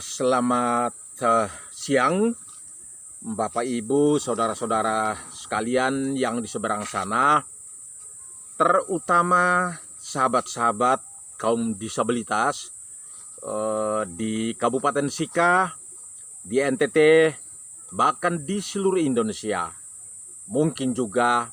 Selamat siang, Bapak Ibu, saudara-saudara sekalian yang di seberang sana, terutama sahabat-sahabat kaum disabilitas di Kabupaten Sika, di NTT, bahkan di seluruh Indonesia. Mungkin juga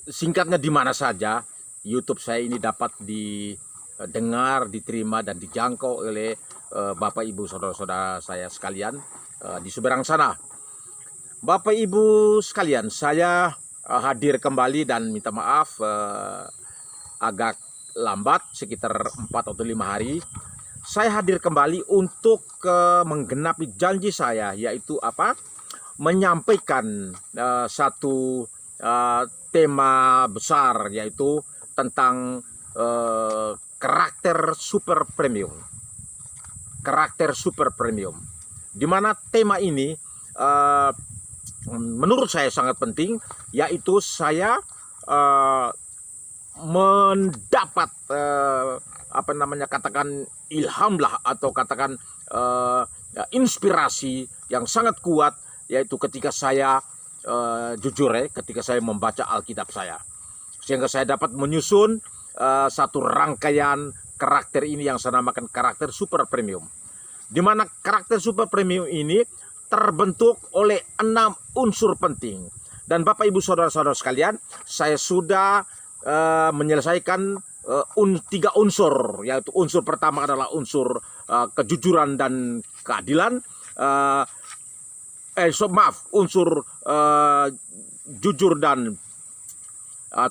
singkatnya di mana saja YouTube saya ini dapat didengar, diterima, dan dijangkau oleh Bapak Ibu saudara-saudara saya sekalian di seberang sana. Bapak Ibu sekalian, saya hadir kembali dan minta maaf agak lambat, sekitar 4 atau 5 hari. Saya hadir kembali untuk menggenapi janji saya, yaitu apa? Menyampaikan satu tema besar, yaitu tentang karakter super premium. Karakter super premium. Di mana tema ini menurut saya sangat penting, yaitu saya mendapat katakan ilham lah, atau katakan inspirasi yang sangat kuat, yaitu ketika saya jujur ketika saya membaca Alkitab saya, sehingga saya dapat menyusun satu rangkaian karakter ini yang saya namakan karakter super premium, di mana karakter super premium ini terbentuk oleh 6 unsur penting. Dan Bapak Ibu saudara-saudara sekalian, saya sudah menyelesaikan 3 unsur, yaitu unsur pertama adalah unsur kejujuran dan keadilan, unsur jujur dan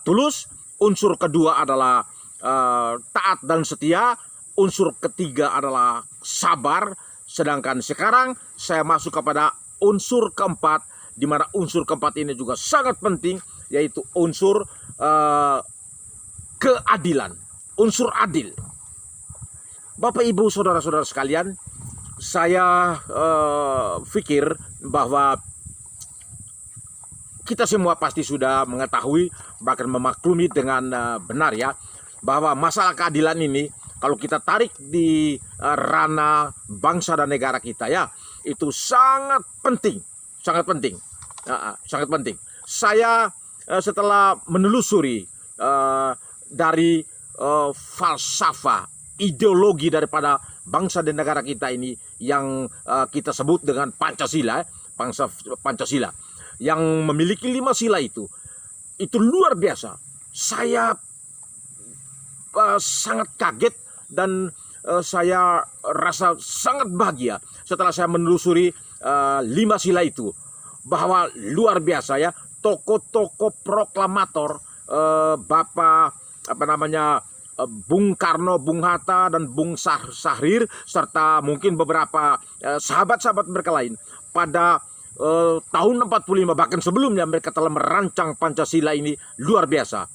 tulus. Unsur kedua adalah taat dan setia. Unsur ketiga adalah sabar. Sedangkan sekarang saya masuk kepada unsur keempat, di mana unsur keempat ini juga sangat penting, yaitu unsur keadilan, unsur adil. Bapak Ibu saudara-saudara sekalian, saya pikir bahwa kita semua pasti sudah mengetahui, bahkan memaklumi dengan benar ya, bahwa masalah keadilan ini kalau kita tarik di ranah bangsa dan negara kita ya, itu sangat penting, sangat penting, sangat penting. Saya setelah menelusuri dari falsafah, ideologi daripada bangsa dan negara kita ini yang kita sebut dengan Pancasila, bangsa Pancasila, yang memiliki 5 sila itu luar biasa. Saya sangat kaget dan saya rasa sangat bahagia setelah saya menelusuri 5 sila itu, bahwa luar biasa ya, tokoh-tokoh proklamator Bapak Bung Karno, Bung Hatta, dan Bung Sahrir, serta mungkin beberapa sahabat-sahabat mereka lain pada tahun 45, bahkan sebelumnya, mereka telah merancang Pancasila ini luar biasa.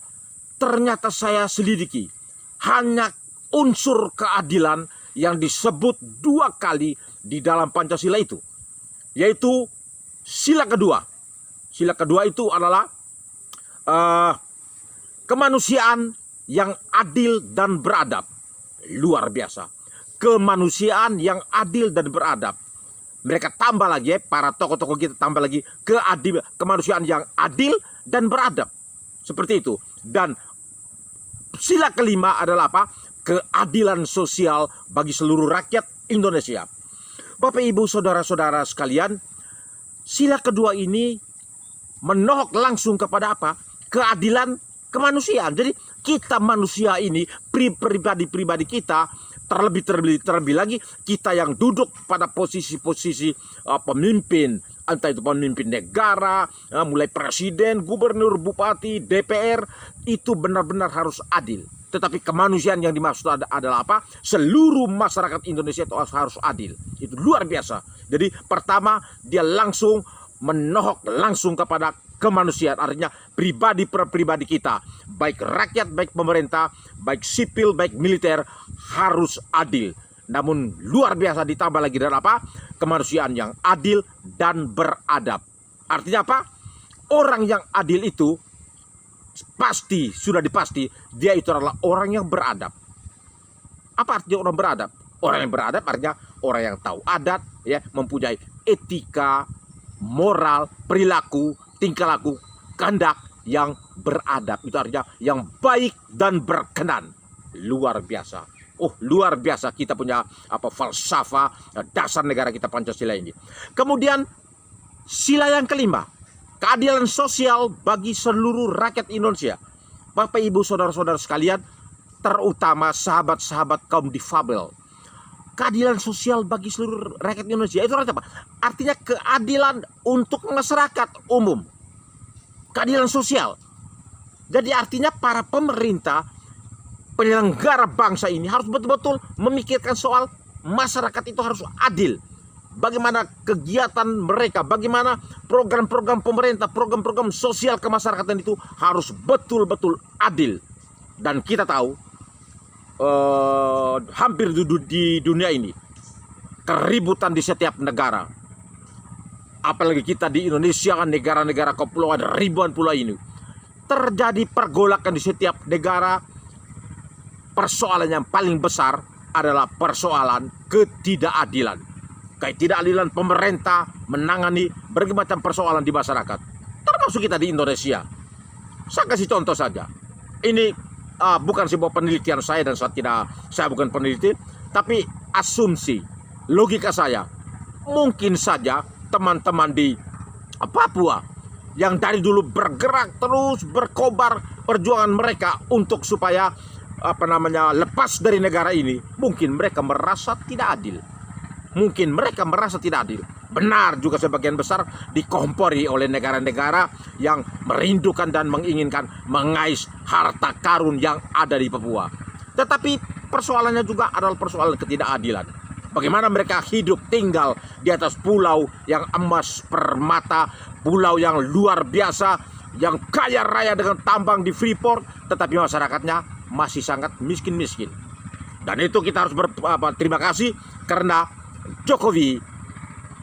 Ternyata saya selidiki, hanya unsur keadilan yang disebut 2 kali di dalam Pancasila itu, yaitu sila kedua. Sila kedua itu adalah kemanusiaan yang adil dan beradab. Luar biasa. Kemanusiaan yang adil dan beradab. Mereka tambah lagi, para tokoh-tokoh kita tambah lagi, kemanusiaan yang adil dan beradab. Seperti itu. Dan sila kelima adalah apa? Keadilan sosial bagi seluruh rakyat Indonesia. Bapak Ibu saudara-saudara sekalian, sila kedua ini menohok langsung kepada apa? Keadilan kemanusiaan. Jadi kita manusia ini, pribadi-pribadi kita, terlebih lagi kita yang duduk pada posisi-posisi pemimpin, entah itu pemimpin negara, mulai presiden, gubernur, bupati, DPR, itu benar-benar harus adil. Tetapi kemanusiaan yang dimaksud adalah apa? Seluruh masyarakat Indonesia itu harus adil. Itu luar biasa. Jadi pertama, dia langsung menohok langsung kepada kemanusiaan, artinya pribadi per pribadi kita, baik rakyat, baik pemerintah, baik sipil, baik militer, harus adil. Namun luar biasa ditambah lagi dengan apa? Kemanusiaan yang adil dan beradab. Artinya apa? Orang yang adil itu pasti, sudah dipasti, dia itu adalah orang yang beradab. Apa artinya orang beradab? Orang yang beradab artinya orang yang tahu adat, ya, mempunyai etika, moral, perilaku, tingkah laku, kehendak yang beradab. Itu artinya yang baik dan berkenan. Luar biasa. Oh, luar biasa kita punya falsafah dasar negara kita Pancasila ini. Kemudian sila yang kelima, keadilan sosial bagi seluruh rakyat Indonesia. Bapak Ibu saudara-saudara sekalian, terutama sahabat-sahabat kaum difabel. Keadilan sosial bagi seluruh rakyat Indonesia itu artinya apa? Artinya keadilan untuk masyarakat umum. Keadilan sosial. Jadi artinya para pemerintah, penyelenggara bangsa ini harus betul-betul memikirkan soal masyarakat itu harus adil. Bagaimana kegiatan mereka, bagaimana program-program pemerintah, program-program sosial kemasyarakatan itu harus betul-betul adil. Dan kita tahu hampir di dunia ini keributan di setiap negara. Apalagi kita di Indonesia, negara-negara kepulauan, ribuan pulau ini. Terjadi pergolakan di setiap negara. Persoalan yang paling besar adalah persoalan ketidakadilan. Ketidakadilan pemerintah menangani berbagai macam persoalan di masyarakat. Termasuk kita di Indonesia. Saya kasih contoh saja. Ini bukan sebuah penelitian saya dan saya bukan peneliti, tapi asumsi, logika saya. Mungkin saja teman-teman di Papua yang dari dulu bergerak terus berkobar perjuangan mereka untuk supaya lepas dari negara ini, mungkin mereka merasa tidak adil. Mungkin mereka merasa tidak adil. Benar juga sebagian besar dikompori oleh negara-negara yang merindukan dan menginginkan mengais harta karun yang ada di Papua. Tetapi persoalannya juga adalah persoalan ketidakadilan. Bagaimana mereka hidup tinggal di atas pulau yang emas permata, pulau yang luar biasa, yang kaya raya dengan tambang di Freeport, tetapi masyarakatnya masih sangat miskin-miskin. Dan itu kita harus berterima kasih karena Jokowi,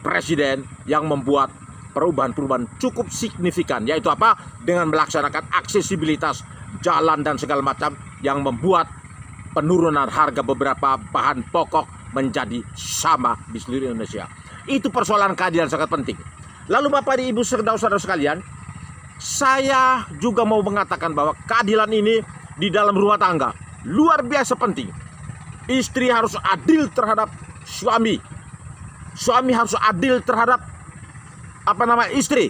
presiden yang membuat perubahan-perubahan cukup signifikan, yaitu apa? Dengan melaksanakan aksesibilitas jalan dan segala macam yang membuat penurunan harga beberapa bahan pokok menjadi sama di seluruh Indonesia. Itu persoalan keadilan sangat penting. Lalu Bapak Ibu saudara-saudara sekalian, saya juga mau mengatakan bahwa keadilan ini di dalam rumah tangga luar biasa penting. Istri harus adil terhadap suami. Suami harus adil terhadap istri.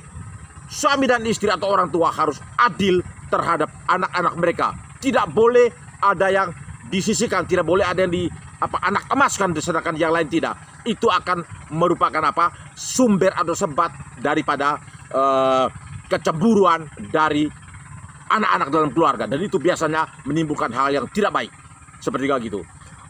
Suami dan istri atau orang tua harus adil terhadap anak-anak mereka. Tidak boleh ada yang disisihkan, tidak boleh ada yang anak emaskan sedangkan yang lain tidak. Itu akan merupakan sumber atau sebab daripada kecemburuan dari anak-anak dalam keluarga, dan itu biasanya menimbulkan hal yang tidak baik seperti gitu.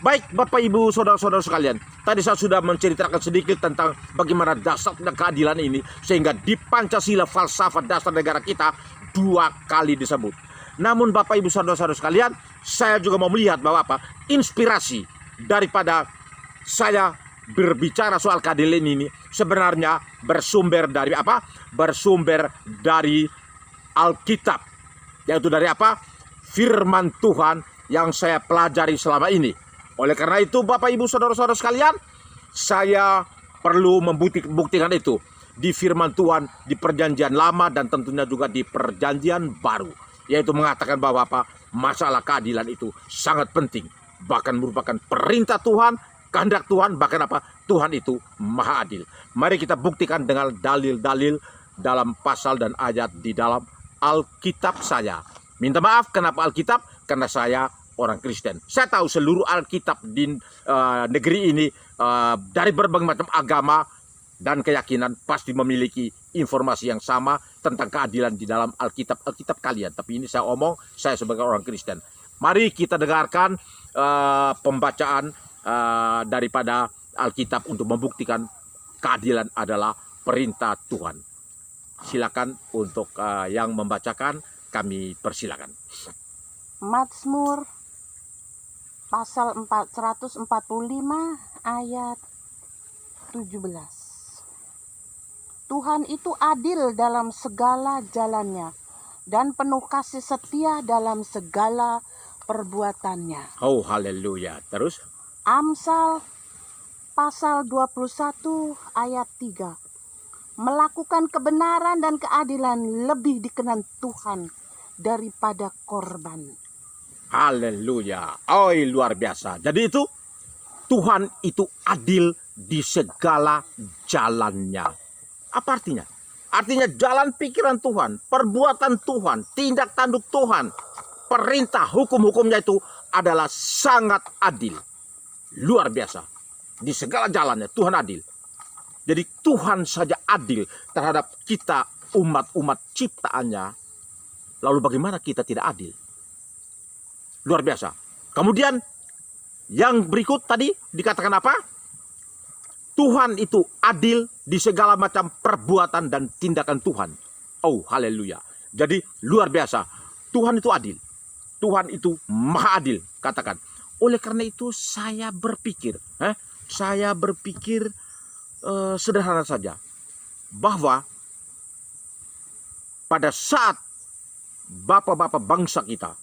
Baik Bapak Ibu saudara-saudara sekalian, tadi saya sudah menceritakan sedikit tentang bagaimana dasarnya keadilan ini, sehingga di Pancasila falsafah dasar negara kita 2 kali disebut. Namun Bapak Ibu saudara-saudara sekalian, saya juga mau melihat bahwa inspirasi daripada saya berbicara soal keadilan ini sebenarnya bersumber dari bersumber dari Alkitab, yaitu dari firman Tuhan yang saya pelajari selama ini. Oleh karena itu Bapak Ibu saudara-saudara sekalian, saya perlu membuktikan itu di firman Tuhan di perjanjian lama dan tentunya juga di perjanjian baru, yaitu mengatakan bahwa masalah keadilan itu sangat penting, bahkan merupakan perintah Tuhan, kehendak Tuhan, bahkan Tuhan itu maha adil. Mari kita buktikan dengan dalil-dalil dalam pasal dan ayat di dalam Alkitab saya. Minta maaf kenapa Alkitab? Karena saya orang Kristen. Saya tahu seluruh Alkitab di negeri ini dari berbagai macam agama dan keyakinan pasti memiliki informasi yang sama tentang keadilan di dalam Alkitab kalian. Tapi ini saya sebagai orang Kristen. Mari kita dengarkan pembacaan daripada Alkitab untuk membuktikan keadilan adalah perintah Tuhan. Silakan untuk yang membacakan, kami persilakan. Mazmur pasal 145 ayat 17. Tuhan itu adil dalam segala jalannya dan penuh kasih setia dalam segala perbuatannya. Oh, haleluya. Terus? Amsal pasal 21 ayat 3. Melakukan kebenaran dan keadilan lebih dikenan Tuhan daripada korban. Haleluya. Oh, luar biasa. Jadi itu, Tuhan itu adil di segala jalannya. Apa artinya? Artinya jalan pikiran Tuhan, perbuatan Tuhan, tindak tanduk Tuhan, perintah hukum-hukumnya itu adalah sangat adil. Luar biasa. Di segala jalannya Tuhan adil. Jadi Tuhan saja adil terhadap kita umat-umat ciptaannya. Lalu bagaimana kita tidak adil? Luar biasa. Kemudian yang berikut tadi dikatakan apa? Tuhan itu adil di segala macam perbuatan dan tindakan Tuhan. Oh, haleluya. Jadi luar biasa. Tuhan itu adil. Tuhan itu maha adil. Katakan. Oleh karena itu saya berpikir. Saya berpikir sederhana saja. Bahwa pada saat bapak-bapak bangsa kita,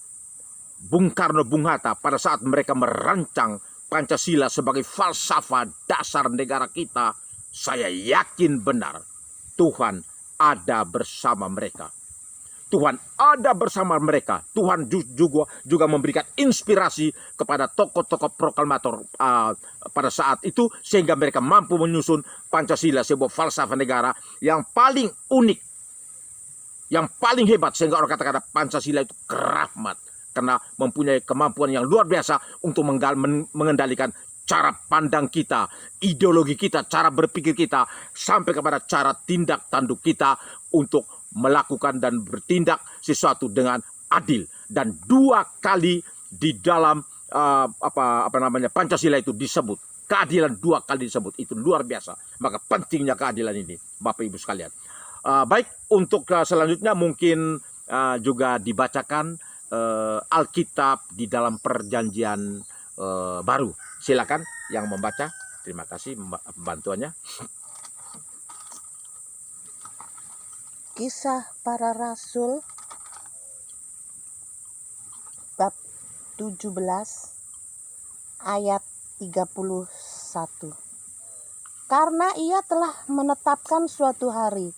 Bung Karno, Bung Hatta, pada saat mereka merancang Pancasila sebagai falsafah dasar negara kita, saya yakin benar Tuhan ada bersama mereka. Tuhan ada bersama mereka. Tuhan juga memberikan inspirasi kepada tokoh-tokoh proklamator pada saat itu, sehingga mereka mampu menyusun Pancasila, sebuah falsafah negara yang paling unik, yang paling hebat, sehingga orang katakan Pancasila itu keramat. Karena mempunyai kemampuan yang luar biasa untuk mengendalikan cara pandang kita, ideologi kita, cara berpikir kita, sampai kepada cara tindak tanduk kita untuk melakukan dan bertindak sesuatu dengan adil. Dan 2 kali di dalam Pancasila itu disebut keadilan, 2 kali disebut. Itu luar biasa. Maka pentingnya keadilan ini, Bapak Ibu sekalian. Baik, untuk selanjutnya mungkin juga dibacakan Alkitab di dalam Perjanjian Baru. Silakan yang membaca. Terima kasih bantuannya. Kisah Para Rasul bab 17 ayat 31. Karena ia telah menetapkan suatu hari,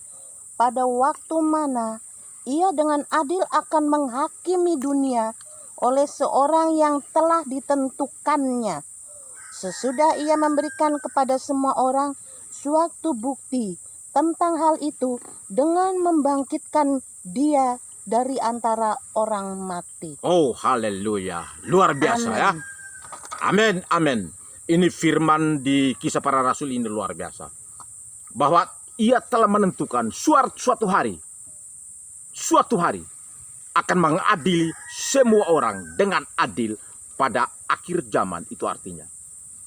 pada waktu mana ia dengan adil akan menghakimi dunia oleh seorang yang telah ditentukannya. Sesudah ia memberikan kepada semua orang suatu bukti tentang hal itu dengan membangkitkan dia dari antara orang mati. Oh, haleluya. Luar biasa. Amen. Ya. Amin, amin. Ini firman di Kisah Para Rasul ini luar biasa. Bahwa ia telah menentukan suatu hari akan mengadili semua orang dengan adil pada akhir zaman. Itu artinya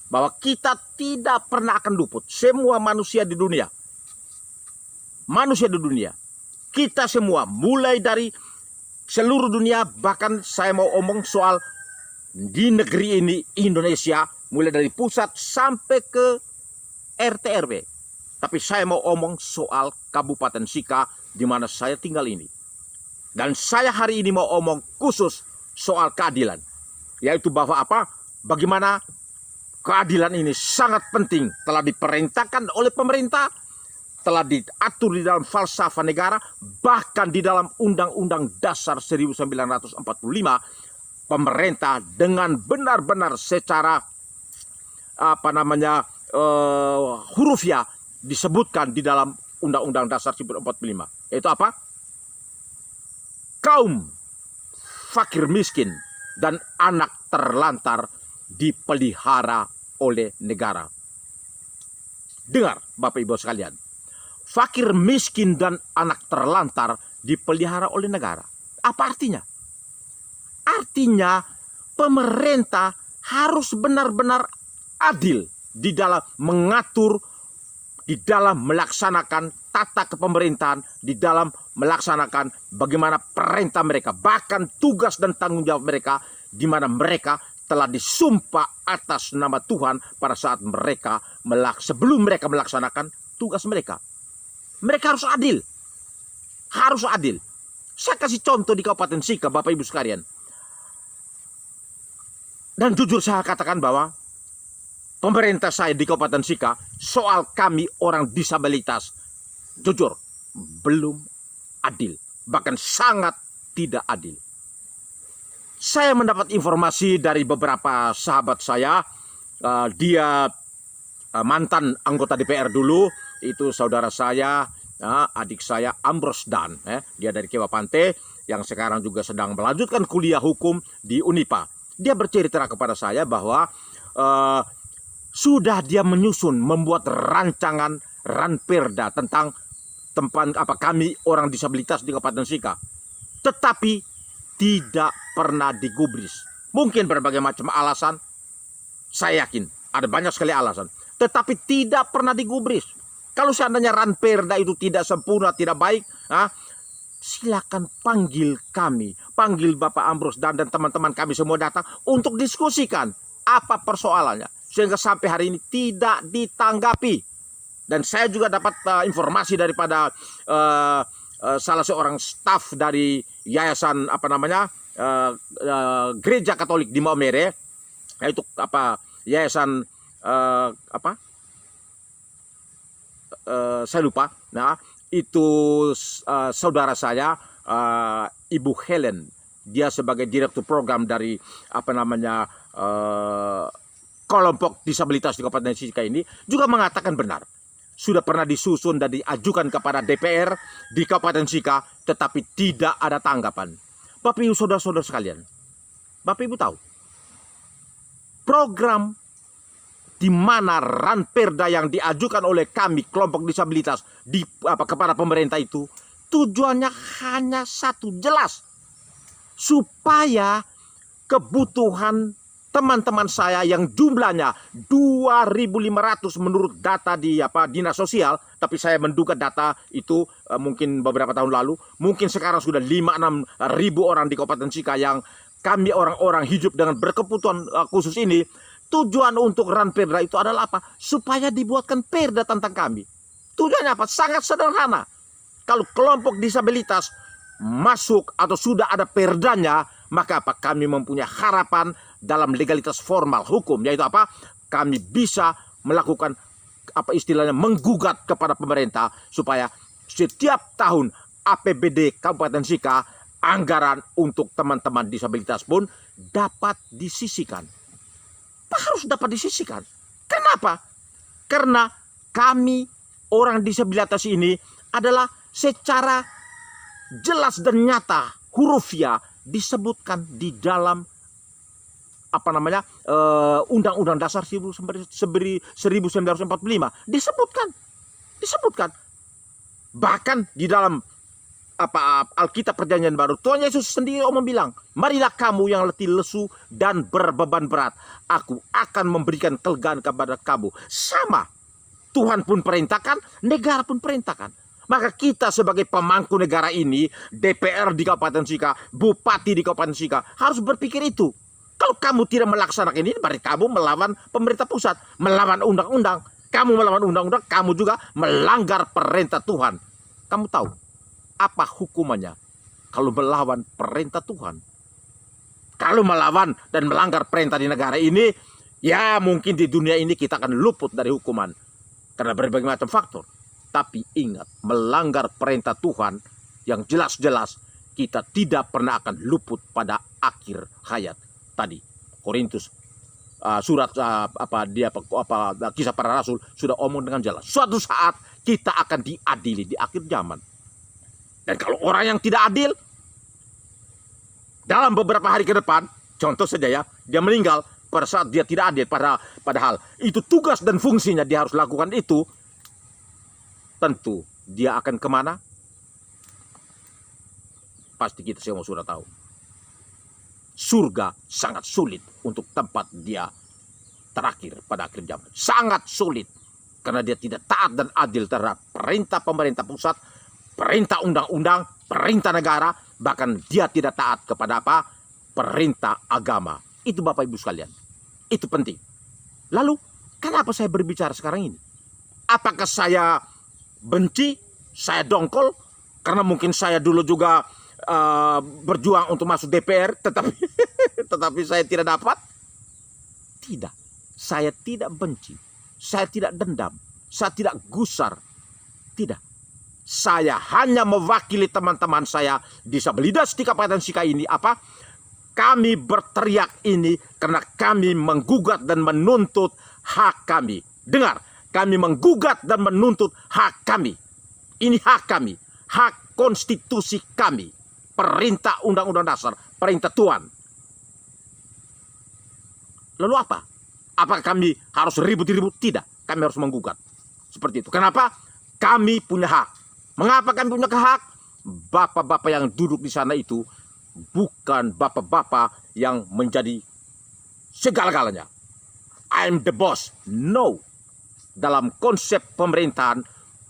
bahwa kita tidak pernah akan luput. Semua manusia di dunia, kita semua, mulai dari seluruh dunia, bahkan saya mau omong soal di negeri ini, Indonesia, mulai dari pusat sampai ke RT RW. Tapi saya mau omong soal Kabupaten Sika di mana saya tinggal ini. Dan saya hari ini mau omong khusus soal keadilan. Yaitu bahwa apa? Bagaimana keadilan ini sangat penting. Telah diperintahkan oleh pemerintah, telah diatur di dalam falsafah negara, bahkan di dalam Undang-Undang Dasar 1945, pemerintah dengan benar-benar secara hurufiah disebutkan di dalam Undang-Undang Dasar 1945. Yaitu apa? Kaum fakir miskin dan anak terlantar dipelihara oleh negara. Dengar Bapak Ibu sekalian. Fakir miskin dan anak terlantar dipelihara oleh negara. Apa artinya? Artinya pemerintah harus benar-benar adil di dalam mengatur, di dalam melaksanakan tata kepemerintahan, di dalam melaksanakan bagaimana perintah mereka, bahkan tugas dan tanggung jawab mereka, di mana mereka telah disumpah atas nama Tuhan pada saat mereka sebelum mereka melaksanakan tugas mereka. Mereka harus adil. Harus adil. Saya kasih contoh di Kabupaten Sika, Bapak Ibu sekalian. Dan jujur saya katakan bahwa pemerintah saya di Kabupaten Sika soal kami orang disabilitas, jujur, belum adil. Bahkan sangat tidak adil. Saya mendapat informasi dari beberapa sahabat saya, dia mantan anggota DPR dulu, itu saudara saya, adik saya Ambros Dan, dia dari Kewapante, yang sekarang juga sedang melanjutkan kuliah hukum di Unipa. Dia bercerita kepada saya bahwa sudah dia membuat rancangan ranperda tentang kami orang disabilitas di Kabupaten Sika, tetapi tidak pernah digubris. Mungkin berbagai macam alasan, saya yakin ada banyak sekali alasan, tetapi tidak pernah digubris. Kalau seandainya ranperda itu tidak sempurna, tidak baik, silakan panggil kami, panggil Bapak Ambros dan teman-teman kami semua datang untuk diskusikan apa persoalannya, sehingga sampai hari ini tidak ditanggapi. Dan saya juga dapat informasi daripada salah seorang staf dari yayasan Gereja Katolik di Maumere, yaitu yayasan saya lupa. Nah, itu saudara saya, Ibu Helen, dia sebagai direktur program dari kelompok disabilitas di Kabupaten Sika ini juga mengatakan benar, sudah pernah disusun dan diajukan kepada DPR di Kabupaten Sika, tetapi tidak ada tanggapan. Bapak Ibu saudara-saudara sekalian, Bapak Ibu tahu program di mana ranperda yang diajukan oleh kami kelompok disabilitas kepada pemerintah itu tujuannya hanya satu, jelas, supaya kebutuhan teman-teman saya yang jumlahnya 2.500 menurut data di Dinas Sosial, tapi saya menduga data itu mungkin beberapa tahun lalu, mungkin sekarang sudah 5-6 ribu orang di Kabupaten Sika yang kami orang-orang hidup dengan berkebutuhan khusus ini. Tujuan untuk ranperda itu adalah apa? Supaya dibuatkan perda tentang kami. Tujuannya apa? Sangat sederhana. Kalau kelompok disabilitas masuk atau sudah ada perdanya, maka kami mempunyai harapan dalam legalitas formal hukum, yaitu kami bisa melakukan istilahnya menggugat kepada pemerintah supaya setiap tahun APBD Kabupaten Sika, anggaran untuk teman-teman disabilitas pun dapat disisihkan. Harus dapat disisihkan. Kenapa? Karena kami orang disabilitas ini adalah secara jelas dan nyata hurufiah disebutkan di dalam Undang-Undang Dasar 1945 disebutkan. Bahkan di dalam Alkitab Perjanjian Baru, Tuhan Yesus sendiri bilang, marilah kamu yang letih lesu dan berbeban berat, aku akan memberikan kelegaan kepada kamu. Sama, Tuhan pun perintahkan, negara pun perintahkan. Maka kita sebagai pemangku negara ini, DPR di Kabupaten Sika, Bupati di Kabupaten Sika, harus berpikir itu. Kalau kamu tidak melaksanakan ini, berarti kamu melawan pemerintah pusat, melawan undang-undang. Kamu melawan undang-undang, kamu juga melanggar perintah Tuhan. Kamu tahu apa hukumannya kalau melawan perintah Tuhan? Kalau melawan dan melanggar perintah di negara ini, ya mungkin di dunia ini kita akan luput dari hukuman karena berbagai macam faktor. Tapi ingat, melanggar perintah Tuhan yang jelas-jelas kita tidak pernah akan luput pada akhir hayat. Tadi Korintus surat Kisah Para Rasul sudah omong dengan jelas. Suatu saat kita akan diadili di akhir zaman. Dan kalau orang yang tidak adil, dalam beberapa hari ke depan, contoh saja ya, dia meninggal pada saat dia tidak adil, padahal itu tugas dan fungsinya dia harus lakukan itu, tentu dia akan kemana? Pasti kita semua sudah tahu. Surga sangat sulit untuk tempat dia terakhir pada akhir zaman. Sangat sulit. Karena dia tidak taat dan adil terhadap perintah pemerintah pusat, perintah undang-undang, perintah negara, bahkan dia tidak taat kepada perintah agama. Itu Bapak Ibu sekalian. Itu penting. Lalu, kenapa saya berbicara sekarang ini? Apakah saya benci? Saya dongkol? Karena mungkin saya dulu juga berjuang untuk masuk DPR, tetapi saya tidak dapat? Tidak. Saya tidak benci. Saya tidak dendam. Saya tidak gusar. Tidak. Saya hanya mewakili teman-teman saya disabilitas di Kabupaten Sika ini. Apa? Kami berteriak ini karena kami menggugat dan menuntut hak kami. Dengar, kami menggugat dan menuntut hak kami. Ini hak kami, hak konstitusi kami. Perintah Undang-Undang Dasar, perintah Tuhan. Lalu apa? Apakah kami harus ribut-ribut? Tidak, kami harus menggugat. Seperti itu. Kenapa? Kami punya hak. Mengapa kami punya hak? Bapak-bapak yang duduk di sana itu bukan bapak-bapak yang menjadi segala-galanya. I'm the boss. No. Dalam konsep pemerintahan,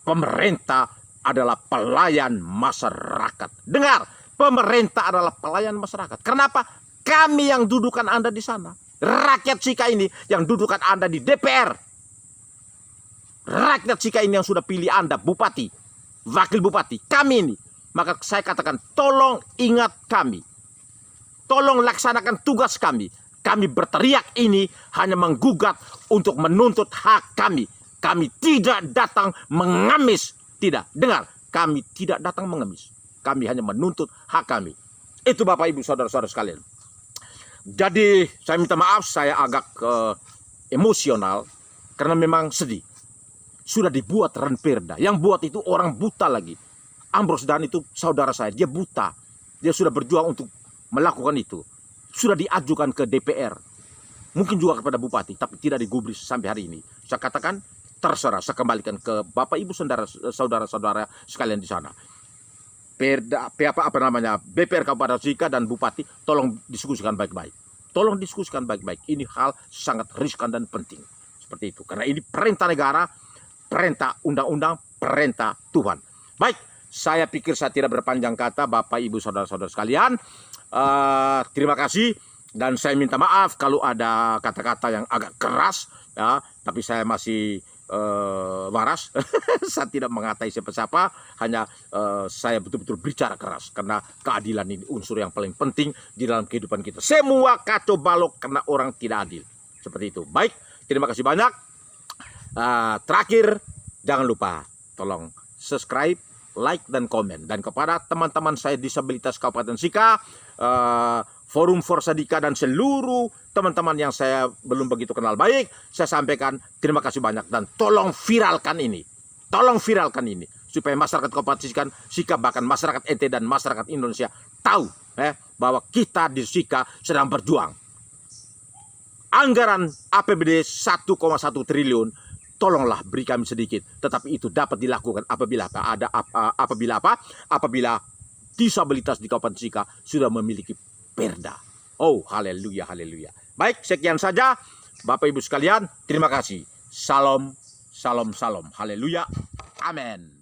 pemerintah adalah pelayan masyarakat. Dengar, pemerintah adalah pelayan masyarakat. Kenapa? Kami yang dudukan Anda di sana. Rakyat Sika ini yang dudukan Anda di DPR. Rakyat Sika ini yang sudah pilih Anda bupati, wakil bupati, kami ini. Maka saya katakan, tolong ingat kami. Tolong laksanakan tugas kami. Kami berteriak ini hanya menggugat untuk menuntut hak kami. Kami tidak datang mengemis. Tidak, dengar, kami tidak datang mengemis. Kami hanya menuntut hak kami. Itu Bapak Ibu Saudara-saudara sekalian. Jadi saya minta maaf, saya agak emosional karena memang sedih. Sudah dibuat ranperda. Yang buat itu orang buta lagi. Ambros Dan itu saudara saya, dia buta. Dia sudah berjuang untuk melakukan itu. Sudah diajukan ke DPR. Mungkin juga kepada bupati, tapi tidak digubris sampai hari ini. Saya katakan, terserah, saya kembalikan ke Bapak Ibu saudara-saudara sekalian di sana. BPR Kabupaten Sika dan bupati, tolong diskusikan baik-baik. Tolong diskusikan baik-baik. Ini hal sangat riskan dan penting. Seperti itu. Karena ini perintah negara, perintah undang-undang, perintah Tuhan. Baik, saya pikir saya tidak berpanjang kata, Bapak Ibu saudara-saudara sekalian. Terima kasih dan saya minta maaf kalau ada kata-kata yang agak keras, ya, tapi saya masih waras. Saya tidak mengatai siapa-siapa, hanya saya betul-betul bicara keras karena keadilan ini unsur yang paling penting di dalam kehidupan kita. Semua kacau balok karena orang tidak adil. Seperti itu. Baik, terima kasih banyak. Terakhir, jangan lupa tolong subscribe, like, dan komen. Dan kepada teman-teman saya disabilitas Kabupaten Sika, Forum Forsadika, dan seluruh teman-teman yang saya belum begitu kenal baik, saya sampaikan terima kasih banyak. Dan tolong viralkan ini. Tolong viralkan ini. Supaya masyarakat Kabupaten Sika, bahkan masyarakat NT dan masyarakat Indonesia tahu bahwa kita di Sika sedang berjuang. Anggaran APBD 1,1 triliun, tolonglah beri kami sedikit, tetapi itu dapat dilakukan apabila disabilitas di Kabupaten Sika sudah memiliki perda. Oh, haleluya, haleluya. Baik, sekian saja Bapak Ibu sekalian, terima kasih. Salam, salam, salam. Haleluya. Amin.